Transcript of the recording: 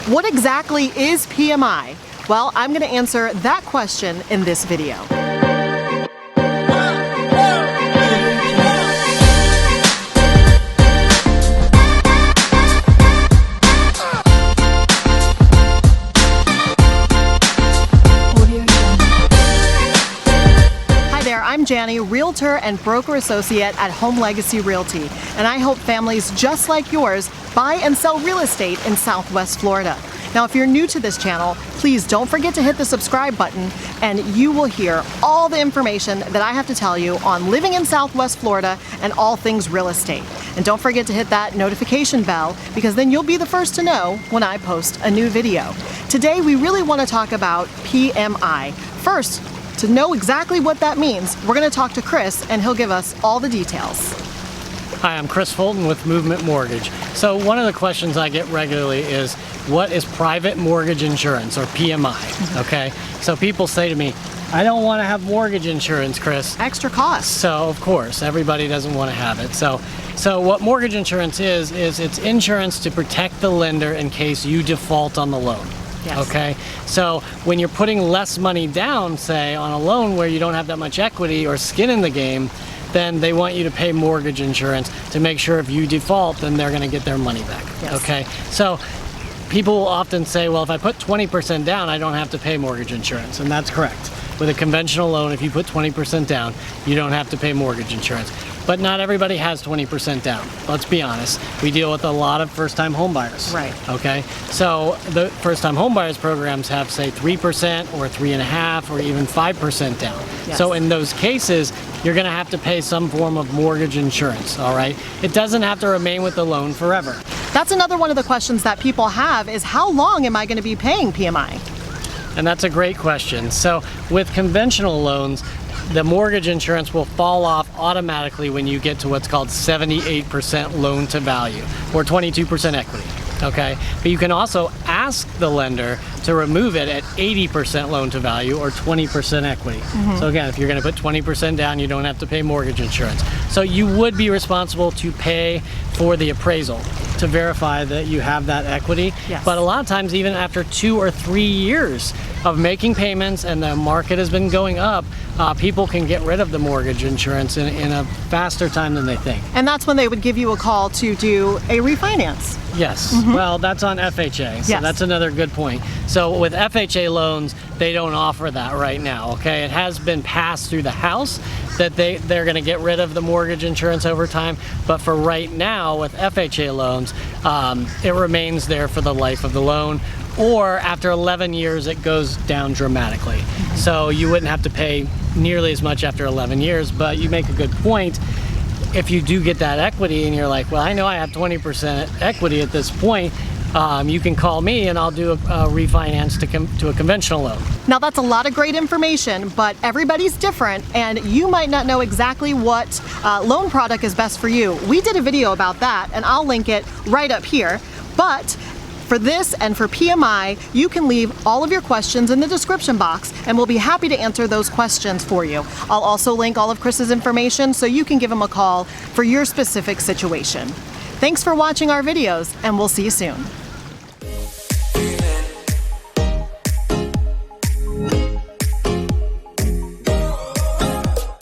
What exactly is PMI? Well, I'm going to answer that question in this video. I'm Janni, Realtor and Broker Associate at Home Legacy Realty, and I help families just like yours buy and sell real estate in Southwest Florida. Now, if you're new to this channel, please don't forget to hit the subscribe button, and you will hear all the information that I have to tell you on living in Southwest Florida and all things real estate. And don't forget to hit that notification bell, because then you'll be the first to know when I post a new video. Today, we really want to talk about PMI. First, to know exactly what that means, we're going to talk to Chris, and he'll give us all the details. Hi, I'm Chris Fulton with Movement Mortgage. So one of the questions I get regularly is, what is private mortgage insurance, or PMI? Okay, so people say to me, I don't want to have mortgage insurance, Chris. Extra cost. So of course, everybody doesn't want to have it. So what mortgage insurance is it's insurance to protect the lender in case you default on the loan. Yes. Okay, so when you're putting less money down, say, on a loan where you don't have that much equity or skin in the game, then they want you to pay mortgage insurance to make sure if you default, then they're going to get their money back. Yes. Okay, so people will often say, well, if I put 20% down, I don't have to pay mortgage insurance, and that's correct. With a conventional loan, if you put 20% down, you don't have to pay mortgage insurance. But not everybody has 20% down. Let's be honest. We deal with a lot of first-time home buyers. Right. Okay. So the first-time home buyers programs have, say, 3% or 3.5% or even 5% down. Yes. So in those cases, you're going to have to pay some form of mortgage insurance. All right. It doesn't have to remain with the loan forever. That's another one of the questions that people have is, how long am I going to be paying PMI? And that's a great question. So with conventional loans, the mortgage insurance will fall off automatically when you get to what's called 78% loan to value, or 22% equity. Okay, but you can also ask the lender to remove it at 80% loan to value or 20% equity. So again, if you're going to put 20% down, you don't have to pay mortgage insurance. So you would be responsible to pay for the appraisal to verify that you have that equity. Yes. But a lot of times, even after 2 or 3 years of making payments and the market has been going up, people can get rid of the mortgage insurance in a faster time than they think. And that's when they would give you a call to do a refinance. Yes, well, that's on FHA, so Yes. That's another good point. So with FHA loans, they don't offer that right now, okay? It has been passed through the House that they're gonna get rid of the mortgage insurance over time, but for right now, with FHA loans, it remains there for the life of the loan, or after 11 years, it goes down dramatically. So you wouldn't have to pay nearly as much after 11 years, but you make a good point. If you do get that equity and you're like, well, I know I have 20% equity at this point, you can call me and I'll do a refinance to a conventional loan. Now, that's a lot of great information, but everybody's different, and you might not know exactly what loan product is best for you. We did a video about that, and I'll link it right up here. But for this and for PMI, you can leave all of your questions in the description box, and we'll be happy to answer those questions for you. I'll also link all of Chris's information so you can give him a call for your specific situation. Thanks for watching our videos, and we'll see you soon.